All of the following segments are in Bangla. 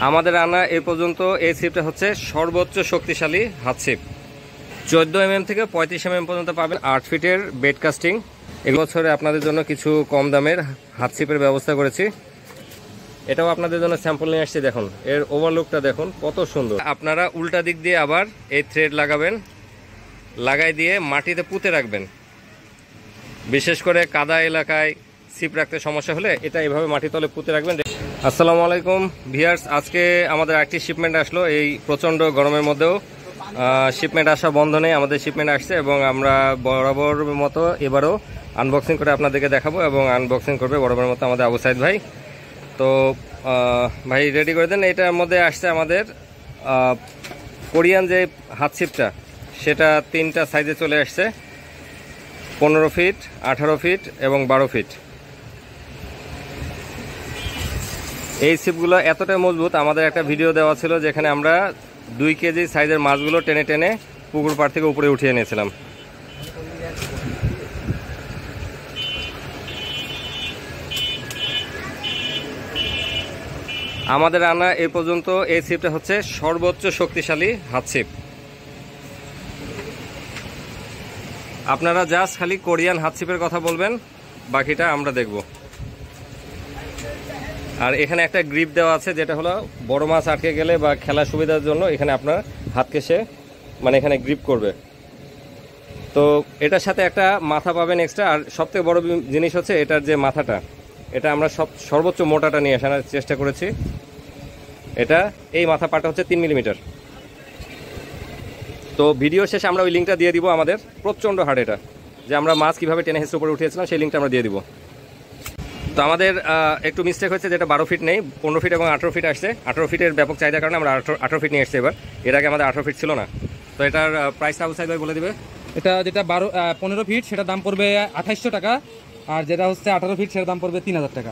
আমাদের আনা এ পর্যন্ত এই ছিপটা হচ্ছে সর্বোচ্চ শক্তিশালী হাত ছিপ। 14 থেকে 35 পর্যন্ত পাবেন। 8 ফিটের বেড কাস্টিং। এই বছরে আপনাদের জন্য কিছু কম দামের হাত ছিপের ব্যবস্থা করেছি। এটাও আপনাদের জন্য স্যাম্পল নিয়ে আসছি। দেখুন এর ওভারলুকটা দেখুন কত সুন্দর। আপনারা উল্টা দিক দিয়ে আবার এই থ্রেড লাগাবেন, লাগাই দিয়ে মাটিতে পুঁতে রাখবেন। বিশেষ করে কাদা এলাকায় ছিপ রাখতে সমস্যা হলে এটা এইভাবে মাটির তলে পুঁতে রাখবেন। আসসালামু আলাইকুম ভিউয়ার্স, আজকে আমাদের একটি শিপমেন্ট আসলো। এই প্রচণ্ড গরমের মধ্যেও শিপমেন্ট আসা বন্ধ নেই, আমাদের শিপমেন্ট আসছে এবং আমরা বরাবর মতো এবারও আনবক্সিং করে আপনাদেরকে দেখাবো এবং আনবক্সিং করবে বরাবর মতো আমাদের আবু সাইদ ভাই। তো ভাই রেডি করে দেন। এটার মধ্যে আসছে আমাদের কোরিয়ান যে হাত ছিপটা, সেটা 3টা সাইজে চলে আসছে, 15 ফিট, 18 ফিট এবং 12 ফিট। এই ছিপগুলো এতটা মজবুত, আমাদের একটা ভিডিও দেওয়া ছিল যেখানে আমরা 2 কেজি সাইজের মাছগুলো টেনে টেনে পুকুর পাড় থেকে উপরে উঠিয়ে নিয়েছিলাম। আমাদের আনা এ পর্যন্ত এই ছিপটা হচ্ছে সর্বোচ্চ শক্তিশালী হাত ছিপ। আপনারা জাস্ট খালি কোরিয়ান হাত ছিপের কথা বলবেন, বাকিটা আমরা দেখব। আর এখানে একটা গ্রিপ দেওয়া আছে, যেটা হলো বড় মাছ আটকে গেলে বা খেলার সুবিধার জন্য এখানে আপনার হাতকে সে এখানে গ্রিপ করবে। তো এটার সাথে একটা মাথা পাবেন এক্সট্রা। আর সবথেকে বড় জিনিস হচ্ছে এটার যে মাথাটা, এটা আমরা সর্বোচ্চ মোটাটা নিয়ে আসার চেষ্টা করেছি। এটা এই মাথা পাটা হচ্ছে 3 মিলিমিটার। তো ভিডিও শেষে আমরা ওই লিঙ্কটা দিয়ে দিব। আমাদের প্রচণ্ড হার্ড এটা, যে আমরা মাছ কীভাবে টেনে হেসে উপরে উঠিয়েছিলাম, সেই লিঙ্কটা আমরা দিয়ে দিব। তো আমাদের একটু মিস্টেক হচ্ছে, যেটা 12 ফিট নেই, 15 ফিট এবং 18 ফিট আসছে। 18 ফিটের ব্যাপক চাহিদার কারণে আমরা 18 ফিট নিয়ে এসেছি এবার। এর আগে আমাদের 18 ফিট ছিল না। তো এটার প্রাইসটা আবু সাইদ ভাই বলে দিবে। এটা যেটা 15 ফিট সেটার দাম পড়বে 2800 টাকা, আর যেটা হচ্ছে 18 ফিট সেটার দাম পড়বে 3000 টাকা।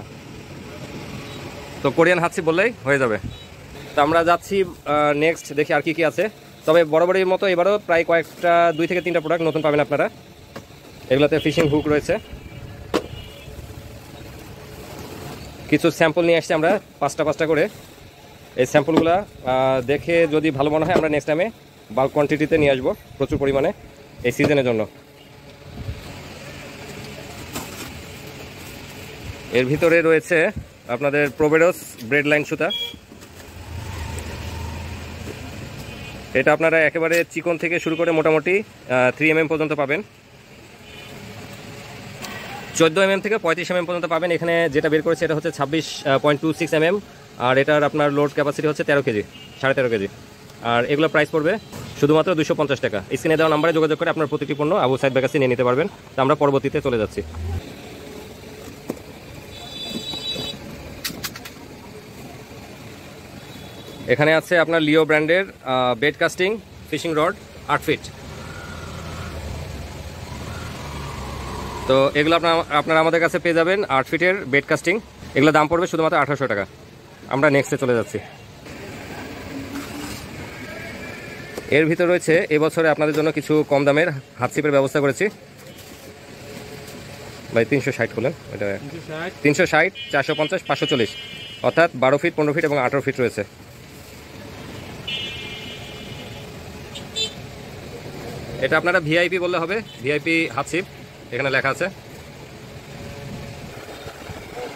তো কোরিয়ান হাত ছিপ বললেই হয়ে যাবে। তো আমরা যাচ্ছি নেক্সট, দেখি আর কি আছে। তবে বরাবরের মতো এবারও প্রায় কয়েকটা 2 থেকে 3টা প্রোডাক্ট নতুন পাবেন আপনারা। এগুলোতে ফিশিং হুক রয়েছে। কিছু স্যাম্পল নিয়ে আসছি আমরা 5টা করে। এই স্যাম্পলগুলো দেখে যদি ভালো মনে হয় আমরা নেক্সট টাইমে বাল্ক কোয়ান্টিটিতে নিয়ে আসবো প্রচুর পরিমাণে এই সিজনের জন্য। এর ভিতরে রয়েছে আপনাদের প্রোভেডোস ব্রেড লাইন সুতা। এটা আপনারা একেবারে চিকন থেকে শুরু করে মোটামুটি 3 পর্যন্ত পাবেন। 14 থেকে 35 পর্যন্ত পাবেন। এখানে যেটা বের করেছে এটা হচ্ছে 26.26 আর এটার আপনার লোড ক্যাপাসিটি হচ্ছে 13 কেজি, 13.5 কেজি। আর এগুলো প্রাইস পড়বে শুধুমাত্র 250 টাকা। স্ক্রিনে দেওয়া নাম্বারে যোগাযোগ করে আপনার প্রতিটি পণ্য আবু সাইদ ভাইয়ের কাছে নিয়ে নিতে পারবেন। তো আমরা পরবর্তীতে চলে যাচ্ছি। এখানে আছে আপনার লিও ব্র্যান্ডের bait casting fishing rod 8 feet. তো এগুলো আপনারা আমাদের কাছে পেয়ে যাবেন 8 ফিটের বেড কাস্টিং। এগুলো দাম পড়বে শুধুমাত্র 1800 টাকা। আমরা নেক্সটে চলে যাচ্ছি। এর ভিতর রয়েছে এবছরে আপনাদের জন্য কিছু কম দামের হাত ছিপের ব্যবস্থা করেছি। ভাই 360 খোলেন। এটা 360, 450, 540, অর্থাৎ 12 ফিট, 15 ফিট এবং 18 ফিট রয়েছে। এটা আপনারা ভিআইপি বললে হবে, ভিআইপি হাত ছিপ এখানে লেখা আছে।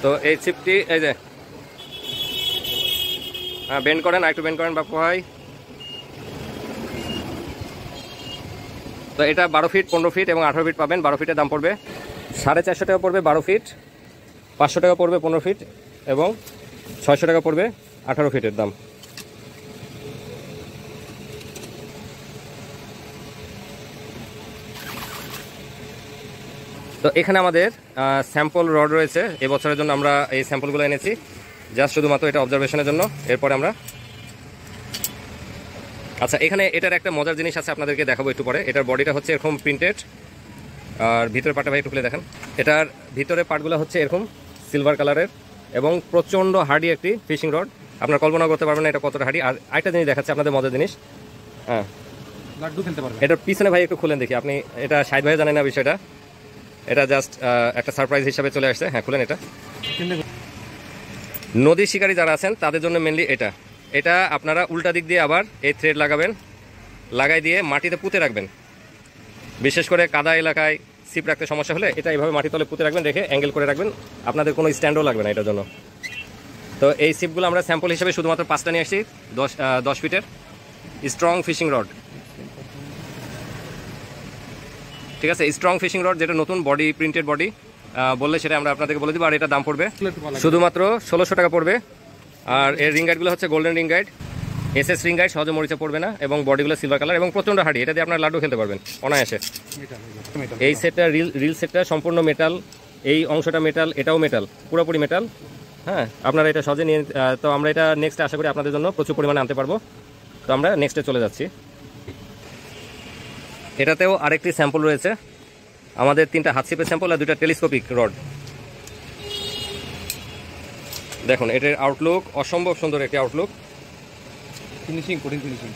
তো এই ছিপটি এই যে বেন্ড করেন, একটু বেন্ড করেন বাপু ভাই। তো এটা 12 ফিট, 15 ফিট এবং 18 ফিট পাবেন। 12 ফিটের দাম পড়বে 450 টাকা পড়বে 12 ফিট, 500 টাকা পড়বে 15 ফিট এবং 600 টাকা পড়বে 18 ফিটের দাম। তো এখানে আমাদের স্যাম্পল রড রয়েছে। এবছরের জন্য আমরা এই স্যাম্পলগুলো এনেছি জাস্ট শুধুমাত্র এটা অবজারভেশনের জন্য। এরপরে আমরা এখানে এটার একটা মজার জিনিস আছে, আপনাদেরকে দেখাবো একটু পরে। এটার বডিটা হচ্ছে এরকম প্রিন্টেড, আর ভিতরের পার্টটা ভাই একটু খুলে দেখেন। এটার ভিতরের পার্টগুলো হচ্ছে এরকম সিলভার কালারের এবং প্রচণ্ড হার্ডি একটি ফিশিং রড। আপনারা কল্পনা করতে পারবেন না এটা কতটা হার্ডি। আর একটা জিনিস দেখাচ্ছে আপনাদের মজার জিনিস, লাড্ডু খেলতে পারবেন। এটার পিছনে ভাই একটু খুলেন দেখি। আপনি এটা সাইদ ভাই জানেন না বিষয়টা, এটা জাস্ট একটা সারপ্রাইজ হিসাবে চলে আসছে। হ্যাঁ খুলেন। এটা নদী শিকারী যারা আছেন তাদের জন্য মেনলি এটা। এটা আপনারা উল্টা দিক দিয়ে আবার এই থ্রেড লাগাবেন, লাগাই দিয়ে মাটিতে পুঁতে রাখবেন। বিশেষ করে কাদা এলাকায় সিপ রাখতে সমস্যা হলে এটা এইভাবে মাটি তলে পুঁতে রাখবেন, রেখে অ্যাঙ্গেল করে রাখবেন, আপনাদের কোনো স্ট্যান্ডও লাগবে না এটার জন্য। তো এই সিপগুলো আমরা স্যাম্পল হিসেবে শুধুমাত্র 5টা নিয়ে আসছি, 10 ফিটের স্ট্রং ফিশিং রড। ঠিক আছে, স্ট্রং ফিশিং রড, যেটা নতুন বডি প্রিন্টেড বডি বললে সেটা আমরা আপনাদেরকে বলে দিব। আর এটা দাম পড়বে শুধুমাত্র 1600 টাকা পড়বে। আর এর রিং গাইডগুলো হচ্ছে golden ring guide, SS ring guide, সহজে মরিচা পড়বে না, এবং বডিগুলো সিলভার কালার এবং প্রচণ্ড হার্ডি। এটা দিয়ে আপনার লাড্ডু খেলতে পারবেন অনায়াসে। এই সেটটা রিল সেটটা সম্পূর্ণ মেটাল, এই অংশটা মেটাল, এটাও মেটাল, পুরোপুরি মেটাল। হ্যাঁ, আপনারা এটা সহজে নিয়ে, তো আমরা এটা নেক্সট আশা করি আপনাদের জন্য প্রচুর পরিমাণে আনতে পারবো। তো আমরা নেক্সটে চলে যাচ্ছি। এটাতেও আরেকটি স্যাম্পল রয়েছে, আমাদের 3টা হাত সিপের স্যাম্পল আর 2টা টেলিস্কোপিক রড। দেখুন এটার আউটলুক অসম্ভব সুন্দর একটি আউটলুক। ফিনিশিং, কঠিন ফিনিশিং,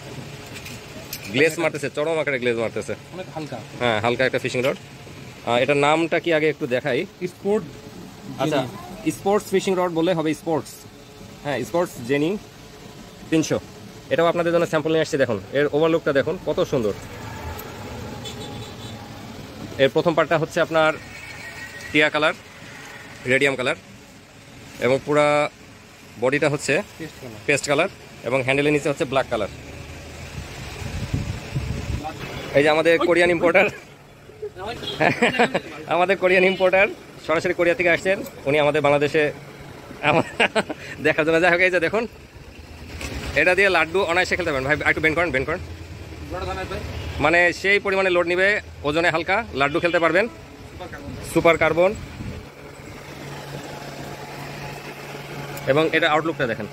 গ্লেজ মারতেছে, চরম আকারে গ্লেজ মারতেছে, অনেক হালকা। হ্যাঁ, হালকা একটা ফিশিং রড। এটার নামটা কি আগে একটু দেখাই। স্পোর্ট, আচ্ছা, স্পোর্টস ফিশিং রড বললে হবে, স্পোর্টস। হ্যাঁ, স্পোর্টস জেনি 300। এটাও আপনাদের জন্য স্যাম্পল নিয়ে আসছে। দেখুন এর ওভারলুকটা দেখুন কত সুন্দর। এর প্রথম পার্টটা হচ্ছে আপনার টিয়া কালার, রেডিয়াম কালার, এবং পুরা বডিটা হচ্ছে পেস্ট কালার, এবং হ্যান্ডেলের নিচে হচ্ছে ব্ল্যাক কালার। এই যে আমাদের কোরিয়ান ইম্পোর্টার, আমাদের কোরিয়ান ইম্পোর্টার সরাসরি কোরিয়া থেকে আসছেন, উনি আমাদের বাংলাদেশে দেখার জন্য। যাই হোক, এই যে দেখুন এটা দিয়ে লাড্ডু অনায়াসে খেলতে পারেন। ভাই একটু বেন করেন, বেন করেন, মানে সেই পরিমাণে লোড নিবে, ওজনে হালকা, লাড্ডু খেলতে পারবেন। সুপার কার্বন, এবং এটা আউটলুকটা দেখেন।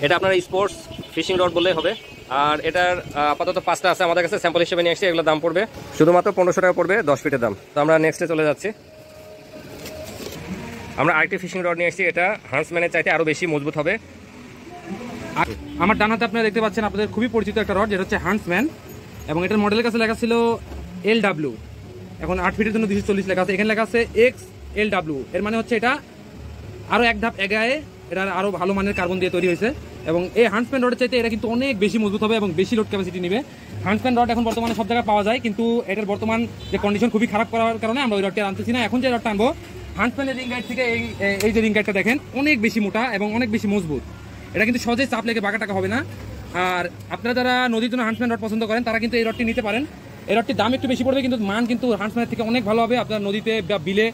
এটা আপনার স্পোর্টস ফিশিং রড বললেই হবে। আর এটার আপাতত 5টা আছে আমাদের কাছে, স্যাম্পল হিসেবে নিয়ে আসছি। এগুলো দাম পড়বে শুধুমাত্র 1500 টাকা পড়বে, 10 ফিটের দাম। তো আমরা নেক্সটে চলে যাচ্ছি। আমরা আরেকটি ফিশিং রড নিয়ে আসছি, এটা হান্সম্যানের চাইতে আরও বেশি মজবুত হবে। আমার ডান হাতে আপনারা দেখতে পাচ্ছেন আপনাদের খুবই পরিচিত একটা রড, যেটা হচ্ছে হান্সম্যান, এবং এটার মডেলের কাছে লেখা ছিল LW, এখন 8 ফিটের জন্য 240 লেখা আছে, এখানে লেখা আছে XLW। এর মানে হচ্ছে এটা আরও এক ধাপ এগায়ে, এটা আরও ভালো মানের কার্বন দিয়ে তৈরি হয়েছে। এবং এই হান্সম্যান রডের চাইতে এটা কিন্তু অনেক বেশি মজবুত হবে এবং বেশি লোড ক্যাপাসিটি নেবে। হান্সম্যান রড এখন বর্তমানে সব জায়গায় পাওয়া যায়, কিন্তু এটার বর্তমান যে কন্ডিশন খুবই খারাপ করার কারণে আমরা ওই রডটা আনতেছি না। এখন যে রডটা আনবো হান্সম্যানের রিং গাইড থেকে, এই যে রিং গাইডটা দেখেন অনেক বেশি মোটা এবং অনেক বেশি মজবুত। এটা কিন্তু সহজে চাপ লেগে বাঁকা টাকা হবে না। আর আপনারা যারা নদীর জন্য হান্সম্যান রড পছন্দ করেন তারা কিন্তু এই রডটি নিতে পারেন। এই রডটির দাম একটু বেশি পড়বে, কিন্তু মান কিন্তু হান্সম্যানের থেকে অনেক ভালো হবে। আপনার নদীতে বা বিলে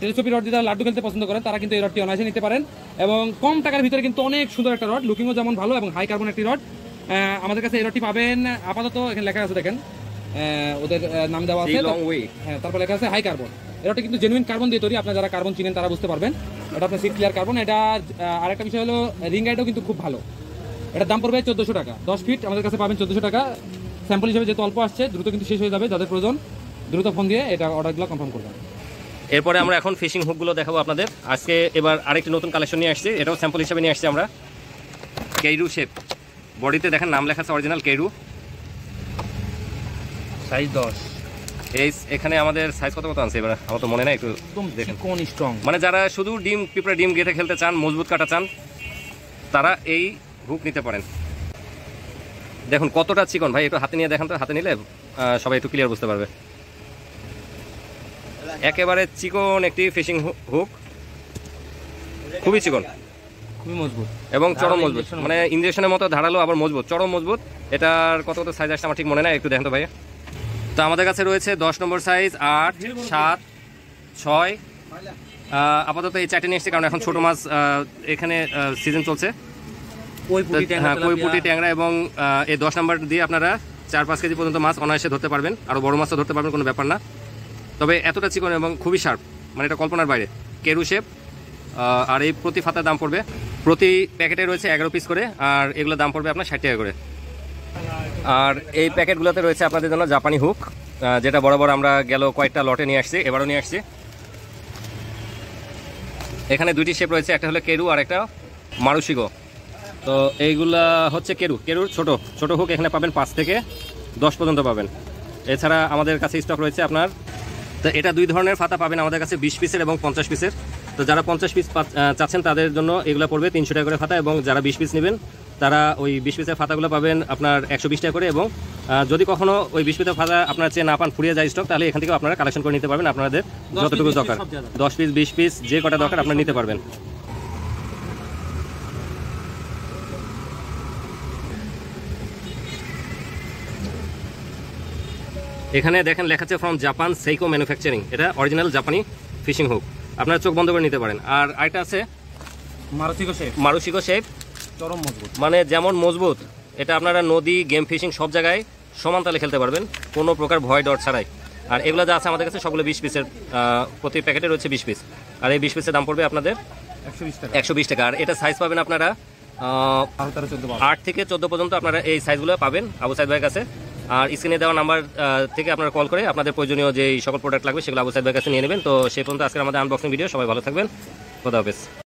টেলিস্কোপিক রড দিয়ে লাড্ডু খেলতে পছন্দ করেন তারা কিন্তু এই রডটি অনায়াসে নিতে পারেন, এবং কম টাকার ভিতরে কিন্তু অনেক সুন্দর একটা রড, লুকিংও যেমন ভালো এবং হাই কার্বন একটি রড। আমাদের কাছে এই রডটি পাবেন আপাতত, এখানে লেখা আছে দেখেন, ওদের নাম দেওয়া আছে, হ্যাঁ, তারপর লেখা আছে হাই কার্বন। এই রডটি কিন্তু জেনুইন কার্বন দিয়ে তৈরি, আপনারা যারা কার্বন চিনেন তারা বুঝতে পারবেন। এটা আপনার সিট ক্লিয়ার কার্বন। এটা আরেকটা বিষয় হলো রিং গাইডও কিন্তু খুব ভালো। এটার দাম পড়বে 1400 টাকা, 10 ফিট আমাদের কাছে পাবেন 1400 টাকা। স্যাম্পল হিসেবে যেহেতু অল্প আসছে, দ্রুত কিন্তু শেষ হয়ে যাবে, যাদের প্রয়োজন দ্রুত ফোন দিয়ে এটা অর্ডারগুলো কনফার্ম করবেন। এরপরে আমরা এখন ফিশিং হুকগুলো দেখাবো আপনাদের। আজকে এবার আরেকটি নতুন কালেকশন নিয়ে আসছি, এটাও স্যাম্পল হিসেবে নিয়ে আসছি আমরা। কেইরু শেপ, বডিতে দেখেন নাম লেখা আছে অরিজিনাল কেইরু, সাইজ 10। এই এখানে আমাদের সাইজ কত কত আছে এবার আমার তো মনে নাই, একটু দেখেন। কোন স্ট্রং, মানে যারা শুধু ডিম পিঁপড়া ডিম গেটে খেলতে চান, মজবুত কাটা চান, তারা এই হুক নিতে পারেন। দেখুন কতটা চিকন, ভাই একটু হাতে নিয়ে দেখেন তো, হাতে নিলে সবাই একটু ক্লিয়ার বুঝতে পারবে। একেবারে চিকন একটি ফিশিং হুক, খুবই চিকন, খুবই মজবুট এবং চরম মজবুত, মানে ইঞ্জেকশনের মতো ধারালো আবার মজবুত, চরম মজবুত। এটার কত কত সাইজ আসছে আমার ঠিক মনে নাই, একটু দেখেন তো ভাইয়া। তো আমাদের কাছে রয়েছে 10 নম্বর সাইজ, 8, 7, 6। আপাতত এই 4টে নিয়ে এসেছি, কারণ এখন ছোট মাছ এখানে সিজন চলছে, হ্যাঁ, কই পুঁটি ট্যাংরা, এবং এই 10 নম্বর দিয়ে আপনারা 4-5 কেজি পর্যন্ত মাছ অনায়াসে ধরতে পারবেন, আরও বড় মাছও ধরতে পারবেন, কোনো ব্যাপার না। তবে এতটা চিকন এবং খুবই শার্প, মানে এটা কল্পনার বাইরে। কেরু শেপ। আর এই প্রতি ফাতার দাম পড়বে, প্রতি প্যাকেটে রয়েছে 11 পিস করে, আর এগুলোর দাম পড়বে আপনার 60 টাকা করে। আর এই প্যাকেটগুলোতে রয়েছে আপনাদের জন্য জাপানি হুক, যেটা বড় বড় আমরা গেল কয়েকটা লটে নিয়ে আসছি, এবারও নিয়ে আসছি। এখানে 2টি শেপ রয়েছে, একটা হলো কেরু আর একটা মারুশিগো। তো এইগুলা হচ্ছে কেরুর ছোট ছোট হুক, এখানে পাবেন 5 থেকে 10 পর্যন্ত পাবেন। এছাড়া আমাদের কাছে স্টক রয়েছে আপনার তো এটা 2 ধরনের ফাতা পাবেন আমাদের কাছে, 20 পিসের এবং 50 পিসের। তো যারা 50 পিস চাচ্ছেন তাদের জন্য এগুলো পড়বে 300 টাকা করে ফাতা, এবং যারা 20 পিস নেবেন তারা ওই 20 পিসের ফাতাগুলো পাবেন আপনার 120 টাকা করে। এবং যদি কখনো ওই 20 পিসের ফাতা আপনার চেয়ে না পান, ফুরিয়ে যায় স্টক, তাহলে এখান থেকে আপনারা কালেকশন করে নিতে পারবেন আপনাদের যতটুকু দরকার। 10 পিস 20 পিস যে কটা দরকার আপনারা নিতে পারবেন। এখানে দেখেন লেখা আছে ফ্রম জাপান সেইকো ম্যানুফ্যাকচারিং, এটা অরিজিনাল জাপানি ফিশিং হুক, আপনারা চোখ বন্ধ করে নিতে পারেন। আর আরেকটা আছে মারুশিকো শেপ, চরম মজবুত, মানে যেমন মজবুত, এটা আপনারা নদী, গেম ফিশিং সব জায়গায় সমান তালে খেলতে পারবেন কোনো প্রকার ভয় ডর ছাড়াই। আর এগুলো যা আছে আমাদের কাছে সবগুলো 20 পিসের, প্রতি প্যাকেটে রয়েছে 20 পিস। আর এই 20 পিসের দাম পড়বে আপনাদের 120 টাকা। আর এটা সাইজ পাবেন আপনারা 8 থেকে 14 পর্যন্ত আপনারা এই সাইজগুলো পাবেন আবু সাইদ ভাইয়ের কাছে। আর স্ক্রিনে দেওয়া নাম্বার থেকে আপনারা কল করে আপনাদের প্রয়োজনীয় যে সকল প্রোডাক্ট লাগবে সেগুলো আবু সাইদ ভাইয়ের কাছে নিয়ে নেবেন। তো সেই পর্যন্ত আজকে আমাদের আনবক্সিং ভিডিও, সবাই ভালো থাকবেন, খোদা হাফেজ।